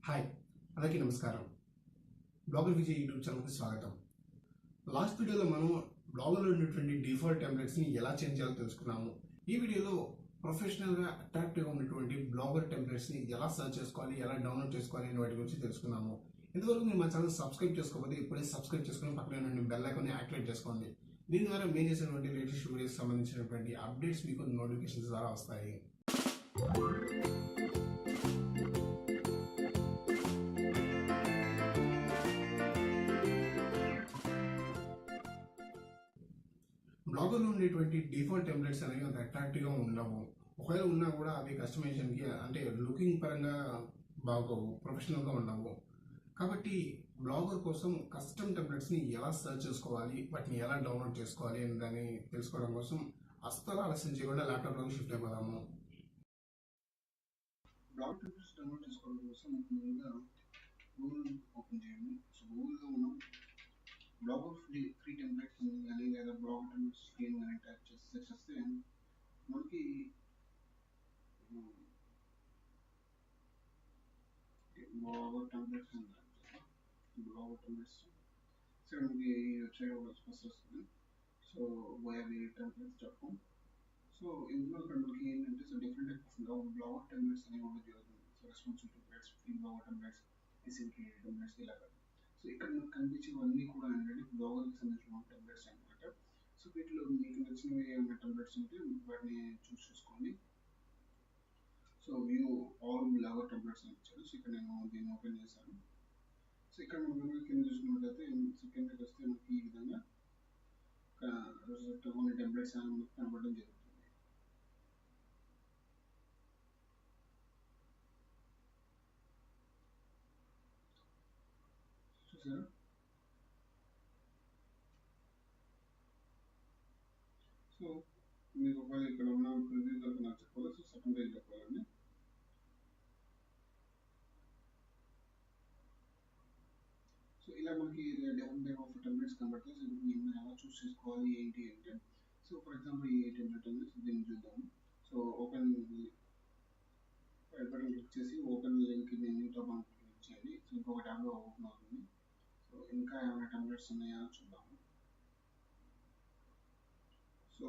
Hi అందరికీ నమస్కారం. Blogger Vijay YouTube ఛానల్కి స్వాగతం. లాస్ట్ వీడియోలో మనం బ్లాగర్లో ఉన్నటువంటి డిఫాల్ట్ టెంప్లెట్స్ని ఎలా చేంజ్ చేయాలో తెలుసుకున్నాము. ఈ వీడియోలో ప్రొఫెషనల్గా అట్రాక్టివ్గా ఉన్నటువంటి బ్లాగర్ టెంప్లెట్స్ని ఎలా సర్చ్ చేసుకోవాలి, ఎలా డౌన్లోడ్ చేసుకోవాలి అనే వాటి గురించి తెలుసుకున్నాము. ఇంతవరకు మీరు మా ఛానల్ సబ్స్క్రైబ్ చేసుకోకపోతే ఇప్పుడే సబ్స్క్రైబ్ చేసుకుని పక్కనే ఉన్న బెల్ ఐకాన్ని యాక్టివేట్ చేసుకోండి. దీని ద్వారా మేము చేసినటువంటి లేటెస్ట్ వీడియోస్ సంబంధించినటువంటి అప్డేట్స్ మీకు నోటిఫికేషన్స్ ద్వారా వస్తాయి. బ్లాగర్లో ఉండేటువంటి డిఫాల్ట్ టెంప్లెట్స్ అనేవి అంత అట్రాక్టివ్గా ఉండవు. ఒకవేళ ఉన్నా కూడా అవి కస్టమైజేషన్కి అంటే లుకింగ్ పరంగా బాగోవు, ప్రొఫెషనల్గా ఉండవు. కాబట్టి బ్లాగర్ కోసం కస్టమ్ టెంప్లెట్స్ని ఎలా సర్చ్ చేసుకోవాలి, వాటిని ఎలా డౌన్లోడ్ చేసుకోవాలి అని దాన్ని తెలుసుకోవడం కోసం అస్సలు ఆలస్యం చేయకుండా ల్యాప్టాప్లోకి షిఫ్ట్ అయిపోదాము. బ్లాగ్ టెంప్లెట్స్ డౌన్లోడ్ చేసుకోవడం కోసం ముందుగా గూగుల్ ఓపెన్ చేయండి. సో గూగుల్లో మనం బ్లాగర్ ఫ్రీ టెంప్లెట్స్ కానీ లేదా బ్లాగర్ టెంప్లెట్స్ ఫ్రీ కానీ టైప్ చేస్తే మనకి బ్లాగర్ టెంప్లెట్స్ బ్లాగర్ టెంప్లెట్స్ ఇక్కడ మనకి ఈ వెబ్సైట్ ఫస్ట్ వస్తుంది. So voyaberry.com. సో ఇందులో ఇక్కడ మనకి ఏంటంటే so different types of blogger templates అనేవి ఉండడం జరుగుతుంది. So responsive templates, free blogger templates, SMK templates ఇలాగా. సో ఇక్కడ మనకు కనిపించేవన్నీ కూడా ఏంటంటే బ్లాగర్కి సంబంధించిన టెంప్లెట్స్ అనమాట. సో వీటిలో మీకు నచ్చినవి ఏమైనా టెంప్లెట్స్ ఉంటే వాటిని చూస్ చేసుకోండి. So view all blogger templates అని ఇచ్చారు. సో ఇక్కడ నేను దీన్ని ఓపెన్ చేశాను. సో ఇక్కడ మనం కింద చూసుకున్నట్లయితే కిందకి వస్తే మనకి ఈ విధంగా కొన్ని టెంప్లెట్స్ అనేవి కనబడడం జరుగుతుంది. చూసారా? సో మీకు ఒకవేళ ఇక్కడ ఉన్న ప్రివ్యూ కనుక నచ్చకపోతే సో సెకండ్ పేజ్ చెప్పాలండి. సో ఇలా మనకి డిఫరెంట్ టైప్ ఆఫ్ టెంప్లెట్స్ కనబడతాయి. సో మేము ఎలా చూస్ చేసుకోవాలి ఏంటి అంటే సో ఫర్ ఎగ్జాంపుల్ ఈ టెంప్లెట్ ఉంది. సో దీన్ని చూద్దాము. సో ఓపెన్ బటన్ క్లిక్ చేసి ఓపెన్ లింక్ న్యూ టాబ్ అని క్లిక్ చేయండి. సో ఇంకొక ట్యాబ్లో ఓపెన్ అవుతుంది. సో ఇంకా ఏమైనా టెంప్లెట్స్ ఉన్నాయా చూద్దాము. సో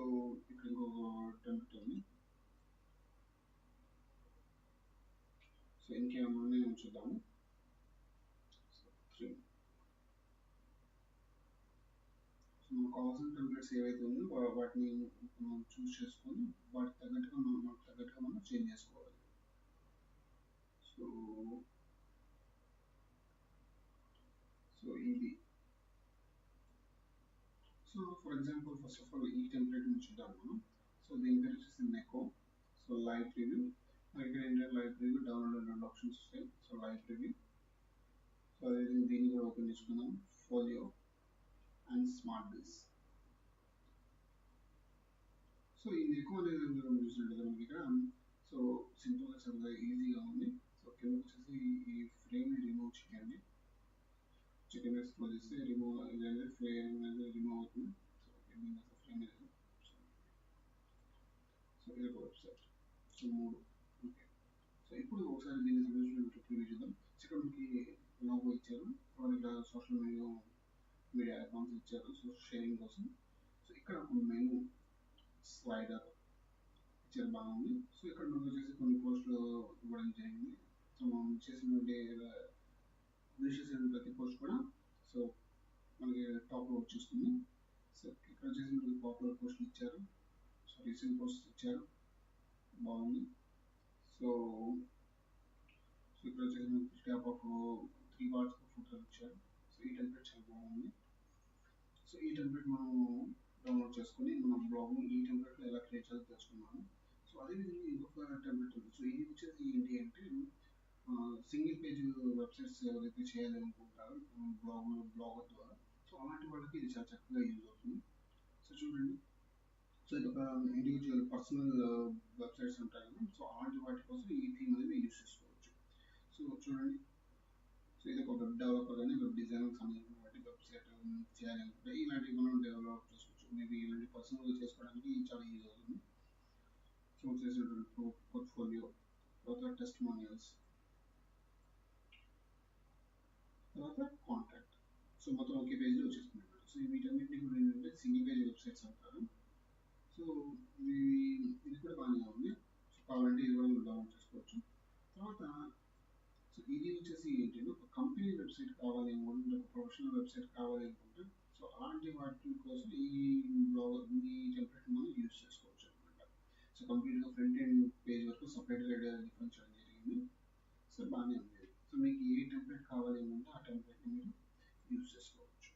ఇక్కడ ఇంకొక టెంప్లెట్ ఉంది. సో ఇంకేమైనా ఉన్నాయో చూద్దాము. సో మనకు కావాల్సిన టెంప్లెట్స్ ఏవైతే ఉన్నాయో వాటిని మనం చూస్ చేసుకొని వాటికి తగ్గట్టుగా మనకు తగ్గట్టుగా మనం చేంజ్ చేసుకోవాలి. సో ఇది so for example first of all ఈ టెంప్లెట్ నుంచి చూద్దాం మనం. సో దీని పేరు వచ్చేసి నెకో. So live preview. ఇక్కడ ఏంటంటే లైవ్ ప్రివ్యూ డౌన్లోడ్ రెండు ఆప్షన్స్ వస్తాయి. So live preview. సో అదేవిధంగా దీన్ని కూడా ఓపెన్ చేసుకుందాం. Folio and smart base. So ఈ నెకో అనేది చూసినట్లయితే మనకి ఇక్కడ సో సింపుల్గా చాలా ఈజీగా ఉంది. సో కింద వచ్చేసి ఈ ఫ్రేమ్ని రిమూవ్ చేయండి. చికెన్ ఎక్స్ప్లోర్ చేస్తే రిమూవ్ అనేది ఫ్రేమ్ అనేది రిమూవ్ అవుతుంది. సో ఫ్రేమ్ అనేది సో ఇది ఒక వెబ్సైట్. సో మూడు ఓకే. సో ఇప్పుడు ఒకసారి దీనికి సంబంధించిన ప్రివ్యూ చూద్దాం. ఇక్కడ మనకి లోగో ఇచ్చారు. ఇక్కడ సోషల్ మీడియా అకౌంట్స్ ఇచ్చారు. సో షేరింగ్ కోసం. సో ఇక్కడ ఒక మెనూ స్లైడర్ ఇచ్చారు, బాగుంది. సో ఇక్కడ మనకు వచ్చేసి కొన్ని పోస్టులు ఇవ్వడం జరిగింది. సో మనం చేసినటువంటి ప్రతి పోస్ట్ కూడా సో మనకి టాప్లో వచ్చేస్తుంది. సో ఇక్కడ వచ్చేసి మనకి పాపులర్ పోస్టులు ఇచ్చారు. సో రీసెంట్ పోస్ట్ ఇచ్చారు, బాగుంది. సో ఇక్కడ వచ్చేసి మనకి ట్యాప్ ఆఫ్ 3 parts ఫోటోలు ఇచ్చారు. సో ఈ టెంప్లెట్ చాలా బాగుంది. సో ఈ టెంప్లెట్ మనం డౌన్లోడ్ చేసుకొని మన బ్లాగ్ ఈ టెంప్లెట్లో ఎలా క్రియేట్ చేయాలో తెలుసుకున్నాము. సో అదేవిధంగా ఇంకొక టెంప్లెట్ ఉంది. సో ఇది వచ్చేసి ఏంటి అంటే సింగిల్ పేజ్ వెబ్సైట్స్ ఎవరైతే చేయాలనుకుంటారో బ్లాగర్ ద్వారా సో అలాంటి వాళ్ళకి ఇది చాలా చక్కగా యూజ్ అవుతుంది. సో చూడండి. సో ఇది ఒక ఇండివిజువల్ పర్సనల్ వెబ్సైట్స్ ఉంటాయి కదా. సో అలాంటి వాటి కోసం ఈ థీమ్ అనేది యూజ్ చేసుకోవచ్చు. సో చూడండి. సో ఇది ఒక వెబ్ డెవలపర్ కానీ వెబ్ డిజైనర్కి సంబంధించిన వాటి వెబ్సైట్ చేయాలనుకుంటే ఇలాంటివి మనం డెవలప్ చేసుకోవచ్చు. మేబీ ఇలాంటి పర్సనల్గా చేసుకోవడానికి చాలా యూజ్ అవుతుంది. సో చేసేటువంటి పోర్ట్ఫోలియో, తర్వాత టెస్టిమోనియల్స్, సో మొత్తం ఒకే పేజ్లో వచ్చేస్తుంది అనమాట. సో వీటన్నిటిని కూడా ఏంటంటే సింగిల్ పేజ్ వెబ్సైట్స్ అంటారు. సో ఇది కూడా బాగానే ఉంది. సో కావాలంటే ఇది కూడా మీరు డౌన్లోడ్ చేసుకోవచ్చు. తర్వాత సో ఇది వచ్చేసి ఏంటంటే ఒక కంపెనీ వెబ్సైట్ కావాలి అనుకుంటే, ఒక ప్రొఫెషనల్ వెబ్సైట్ కావాలి అనుకుంటే, సో అలాంటి వాటి కోసం ఈ టెంప్లెట్ మనం యూజ్ చేసుకోవచ్చు అనమాట. సో కంప్లీట్గా ఫ్రంట్ ఎండ్ పేజ్ వరకు సపరేట్గా డిఫరెన్స్ చేయడం జరిగింది. సో బాగానే ఉంది. సో మీకు ఏ టెంప్లెట్ కావాలి అనుకుంటే ఆ టెంప్లెట్ని మీరు యూజ్ చేసుకోవచ్చు.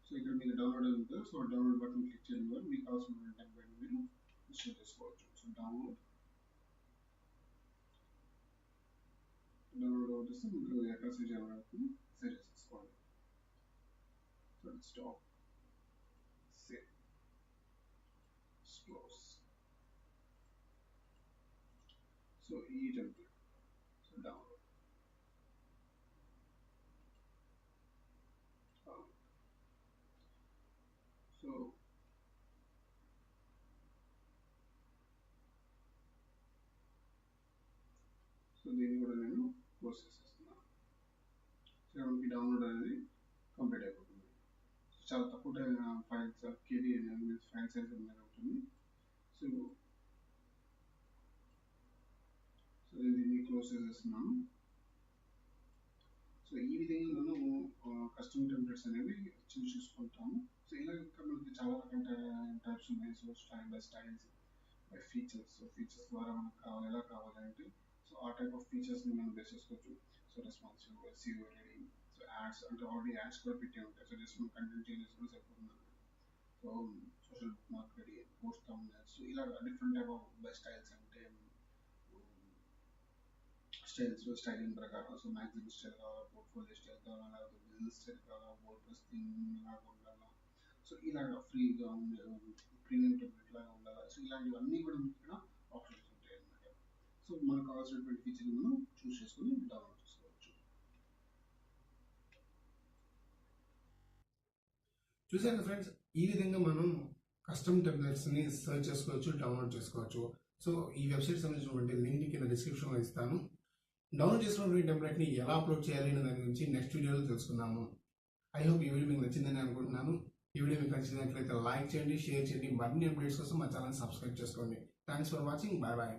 సో ఇక్కడ మీకు డౌన్లోడ్ ఉంటుంది. సో డౌన్లోడ్ బటన్ క్లిక్ చేయడం ద్వారా మీకు అవసరమైన టెంప్లెట్ మీరు ఇన్స్టాల్ చేసుకోవచ్చు. సో డౌన్లోడ్ వచ్చేసి మీకు ఎక్కడ సేవ్ చేయాలనుకుంటే సేవ్ చేసేసుకోండి. So stop, save, close. So ఈ టెంప్లెట్ సో డౌన్లోడ్. సో దీన్ని కూడా నేను క్లోజ్ చేసేస్తున్నాను. సో మనకి డౌన్లోడ్ అనేది కంప్లీట్ అయిపోతుంది. సో చాలా తక్కువ ఫైల్స్ కేబీ అనేది ఫైల్ సైజ్ అనేది ఉంటుంది. సో దీన్ని క్లోజ్ చేసేస్తున్నాను. సో ఈ విధంగా మనము కస్టమ్ టెంప్లెట్స్ అనేవి చూసుకుంటాము. సో ఇలా ఇంకా మనకి చాలా రకాల టైప్స్ ఉన్నాయి. So style by styles, by features. So features ద్వారా మనకు ఎలా కావాలంటే సో ఆ టైప్ ఆఫ్ ఫీచర్స్ని మనం బేస్ చేసుకోవచ్చు. So responsive, SEO ready, so ads అంటే ఆల్రెడీ యాడ్స్ కూడా పెట్టి ఉంటాయి. సో జస్ట్ మనం కంటెంట్ చేంజ్ చేసుకుని సరిపోతుంది. So social bookmark ready, post thumbnails. So ఇలా different type of by styles అంటే స్టైలింగ్ ప్రకారం. సో మ్యాగజైన్ స్టైల్ కావాలా, పోర్ట్ఫోలియో స్టైల్ కావాలా, లేకపోతే బిజినెస్ స్టైల్ కావాలా, వర్డ్ప్రెస్ థీమ్ లాగా ఉండాలా, సో ఇలాగ ఫ్రీగా ఉండే ప్రీమియం టెంప్లెట్ లాగా ఉండాలా. సో ఇలాంటివన్నీ కూడా మీకు ఇక్కడ ఆప్షన్స్ ఉంటాయి అన్నమాట. సో మనకు కావాల్సినటువంటి ఫీచర్ని మనం చూస్ చేసుకొని డౌన్లోడ్ చేసుకోవచ్చు. చూసారు ఫ్రెండ్స్, ఈ విధంగా మనం కస్టమ్ టెంప్లెట్స్ని సర్చ్ చేసుకోవచ్చు, డౌన్లోడ్ చేసుకోవచ్చు. సో ఈ వెబ్సైట్ సంబంధించినటువంటి లింక్ కింద డిస్క్రిప్షన్లో ఇస్తాను. డౌన్లోడ్ చేసినటువంటి టెంప్లెట్ని ఎలా అప్లోడ్ చేయాలి అనే దాని గురించి నెక్స్ట్ వీడియోలో తెలుసుకుందాము. ఐ హోప్ ఈ వీడియో మీకు నచ్చిందని అనుకుంటున్నాను. ఈ వీడియో మీకు నచ్చినట్లయితే లైక్ చేయండి, షేర్ చేయండి. మరిన్ని అప్డేట్స్ కోసం మా ఛానల్ సబ్స్క్రైబ్ చేసుకోండి. Thanks for watching. Bye bye.